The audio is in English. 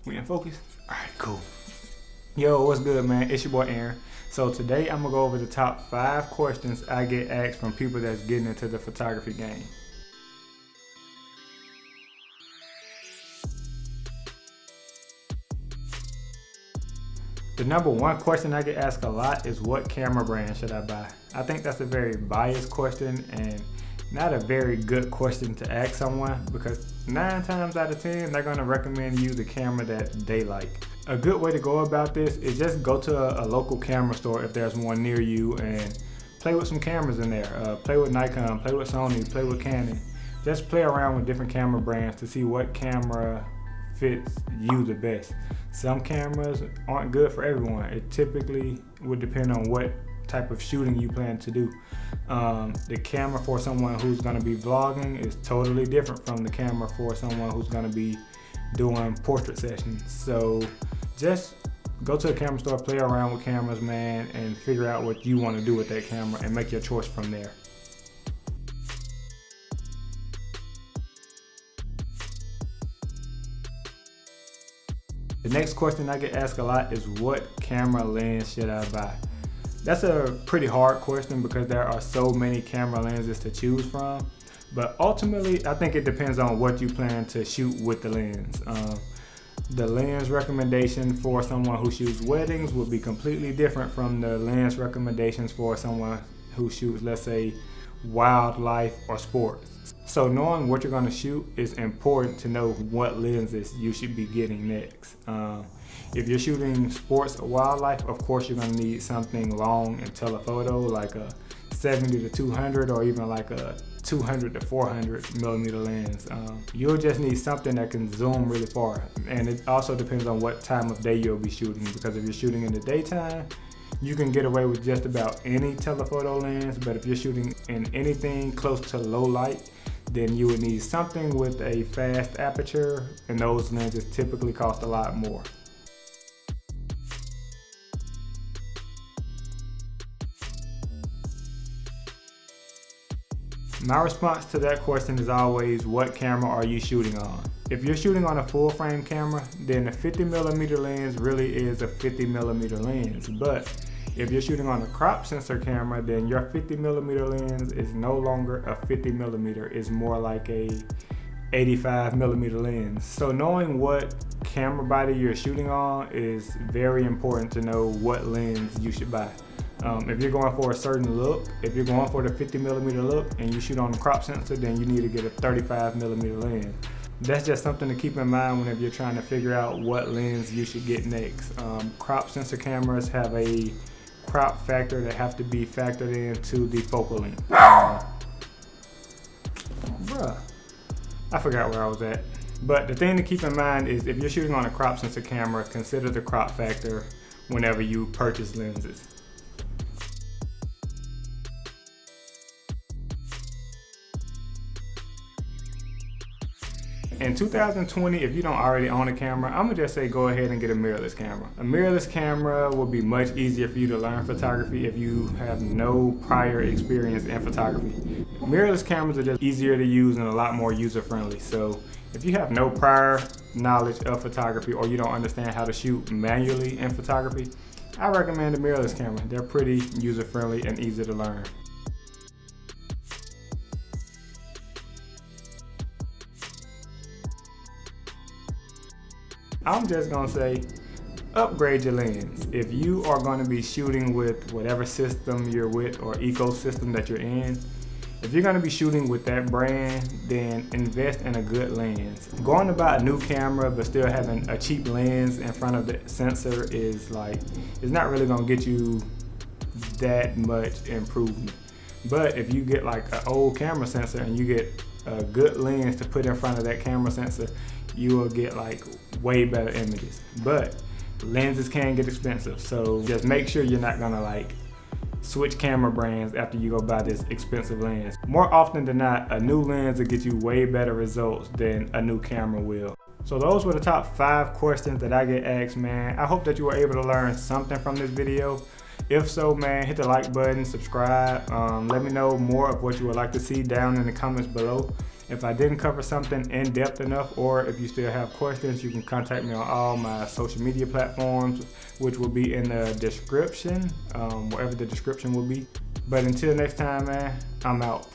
We in focus? Alright, cool. Yo, what's good, man? It's your boy Aaron. So today I'm gonna go over the top 5 questions I get asked from people that's getting into the photography game. The number one question I get asked a lot is what camera brand should I buy? I think that's a very biased question and not a very good question to ask someone because 9 times out of 10 they're gonna recommend you the camera that they like. A good way to go about this is just go to a local camera store if there's one near you and play with some cameras in there. Play with Nikon, play with Sony, play with Canon. Just play around with different camera brands to see what camera fits you the best. Some cameras aren't good for everyone. It typically would depend on what type of shooting you plan to do. The camera for someone who's going to be vlogging is totally different from the camera for someone who's going to be doing portrait sessions. So just go to a camera store, play around with cameras, man, and figure out what you want to do with that camera and make your choice from there. The next question I get asked a lot is what camera lens should I buy? That's a pretty hard question because there are so many camera lenses to choose from. But ultimately, I think it depends on what you plan to shoot with the lens. The lens recommendation for someone who shoots weddings would be completely different from the lens recommendations for someone who shoots, let's say, wildlife or sports. So knowing what you're going to shoot is important to know what lenses you should be getting next. If you're shooting sports or wildlife, of course you're going to need something long and telephoto like a 70 to 200 or even like a 200 to 400 millimeter lens. You'll just need something that can zoom really far. And it also depends on what time of day you'll be shooting, because if you're shooting in the daytime, you can get away with just about any telephoto lens, but if you're shooting in anything close to low light, then you would need something with a fast aperture, and those lenses typically cost a lot more. My response to that question is always, what camera are you shooting on? If you're shooting on a full frame camera, then a 50mm lens really is a 50mm lens. But if you're shooting on a crop sensor camera, then your 50mm lens is no longer a 50mm, it's more like a 85mm lens. So knowing what camera body you're shooting on is very important to know what lens you should buy. If you're going for a certain look, if you're going for the 50mm look and you shoot on the crop sensor, then you need to get a 35mm lens. That's just something to keep in mind whenever you're trying to figure out what lens you should get next. Crop sensor cameras have a crop factor that have to be factored into the focal length. I forgot where I was at. But the thing to keep in mind is if you're shooting on a crop sensor camera, consider the crop factor whenever you purchase lenses. In 2020, if you don't already own a camera, I'm gonna just say go ahead and get a mirrorless camera. A mirrorless camera will be much easier for you to learn photography if you have no prior experience in photography. Mirrorless cameras are just easier to use and a lot more user-friendly. So if you have no prior knowledge of photography or you don't understand how to shoot manually in photography, I recommend a mirrorless camera. They're pretty user-friendly and easy to learn. I'm just gonna say, upgrade your lens. If you are gonna be shooting with whatever system you're with or ecosystem that you're in, if you're gonna be shooting with that brand, then invest in a good lens. Going to buy a new camera but still having a cheap lens in front of the sensor is not really gonna get you that much improvement. But if you get like an old camera sensor and you get a good lens to put in front of that camera sensor, you will get like way better images. But lenses can get expensive, so just make sure you're not gonna like switch camera brands after you go buy this expensive lens. More often than not, a new lens will get you way better results than a new camera will. So those were the top 5 questions that I get asked, man. I hope that you were able to learn something from this video. If so, man, hit the like button, subscribe. Let me know more of what you would like to see down in the comments below. If I didn't cover something in depth enough, or if you still have questions, you can contact me on all my social media platforms, which will be in the description, wherever the description will be. But until next time, man, I'm out.